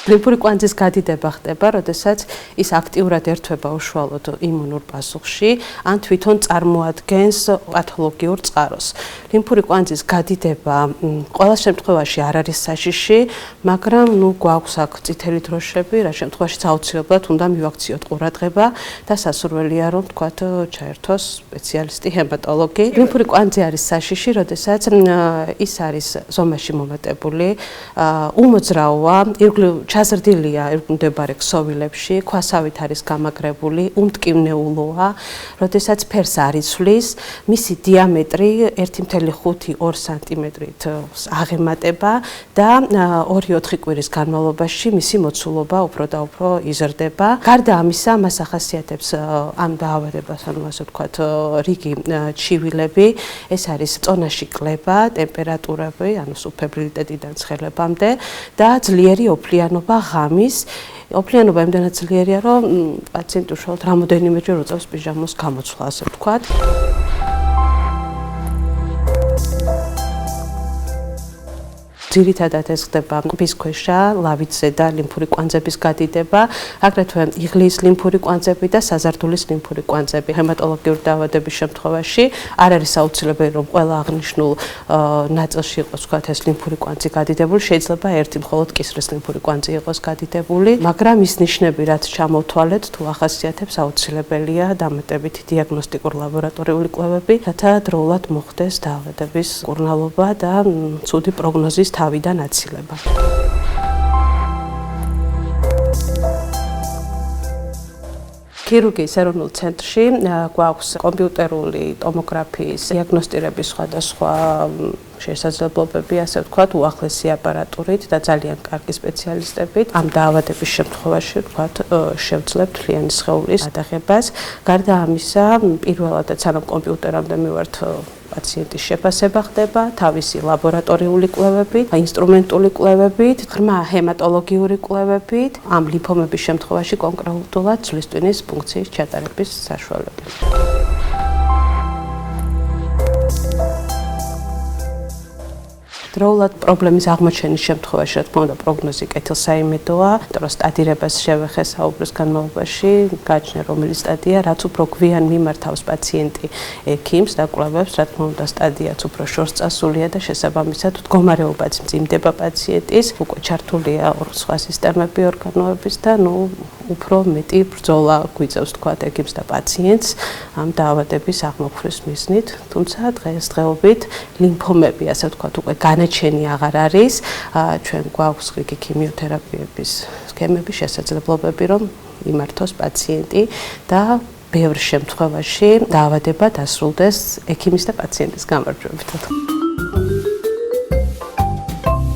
ლიმფური კვანძის გადიდება ხდება, როდესაც ის აქტიურად ერთვება უშუალოდ იმუნურ პასუხში, ან თვითონ წარმოადგენს პათოლოგიურ წყაროს. ლიმფური კვანძის გადიდება ყველა შემთხვევაში არ არის საშიში, მაგრამ გვაქვს აქ წითელი დროშები, რა შემთხვევაშიც აუცილებლად უნდა მივაქციოთ ყურადღება და სასურველია რომ თქვათ ჩაერთოს სპეციალისტი ჰემატოლოგი. ლიმფური კვანძი არის საშიში, როდესაც ის არის ზომაში მომატებული, უმოძრაოა, ჩაზრდილია ირგვლივ ქსოვილებში, ქვასავით არის გამაგრებული, უმტკივნეულოა, როდესაც ფერს არ იცვლის, მისი დიამეტრი 1.5-2 სანტიმეტრით აღემატება და 2-4 კვირის განმავლობაში მისი მოცულობა უფრო და უფრო იზრდება. გარდა ამისა, მას ახასიათებს ამ დაავადებას, ანუ ასე ვთქვათ, რიგი ჩივილები, ეს არის წონაში კლება, ტემპერატურები, ანუ სუფებრილიტეტიდან ცხელებამდე და ძლიერი ოფლიანობა ღამის. ოფლიანობა იმდენად ძლიერია, რომ პაციენტი უშუალოდ რამოდენიმეჯერ უწევს პიჟამოს გამოცვლა, ასე ვთქვათ. ძირითადად ეს ხდება ყბის ქვეშა, ლავით ზედა ლიმფური კვანძების გადიდება, აგრეთვე იღლიის ლიმფური კვანძები და საზარდულის ლიმფური კვანძები. ჰემატოლოგიური დაავადების შემთხვევაში არ არის აუცილებელი, რომ ყველა აღნიშნულ ნაწილში იყოს ვთქვათ ეს ლიმფური კვანძი გადიდებული, შეიძლება ერთი მხოლოდ კისრის ლიმფური კვანძი იყოს გადიდებული, მაგრამ ის ნიშნები, რაც ჩამოვთვალეთ, თუ ახასიათებს, აუცილებელია დამატებითი დიაგნოსტიკური ლაბორატორიული კვლევები, რათა დროულად მოხდეს დაავადების მკურნალობა და ცუდი პროგნოზის თავიდან აცილება. ქირურგიის ეროვნულ ცენტრში გვაქვს კომპიუტერული ტომოგრაფიის დიაგნოსტირების სხვადასხვა შესაძლებლობები, ასე ვთქვათ, უახლესი აპარატურით და ძალიან კარგი სპეციალისტებით. ამ დაავადების შემთხვევაში, ვთქვათ, შევძლებთ მთლიანი სხეულის გადაღებას. გარდა ამისა, პირველადაც სანამ კომპიუტერამდე მივართ პაციენტის შეფასება ხდება, თავისი ლაბორატორიული კვლევებით, ინსტრუმენტული კვლევებით, ღრმა ჰემატოლოგიური კვლევებით, ამ ლიმფომების შემთხვევაში კონკრეტულად ძვლის ტვინის ფუნქციის ჩატარების საშუალებით. დროულად პრობლემის აღმოჩენის შემთხვევაში, რა თქმა უნდა, პროგნოზი კეთილსაიმედოა, იმიტომ რომ სტადირებას შევეხე საუბრის განმავლობაში, გააჩნია რომელი სტადია, რაც უფრო გვიან მიმართავს პაციენტი ექიმს და კვლევებს, რა თქმა უნდა, სტადიაც უფრო შორს წასულია და შესაბამისად მდგომარეობაც მძიმდება პაციენტის, უკვე ჩართულია სხვა სისტემები ორგანოების და უფრო მეტი ბრძოლა გვიწევს თქვათ ექიმს და პაციენტს ამ დაავადების აღმოფხვის მიზნით, თუმცა დღესდღეობით ლიმფომები, ასე ვთქვათ, უკვე განაჩენი აღარ არის, ჩვენ გვაქვს რიგი ქიმიოთერაპიების სქემები, შესაძლებლობები, რომ იმართოს პაციენტი და ბევრ შემთხვევაში დაავადება დასრულდეს ექიმის და პაციენტის გამარჯვებით.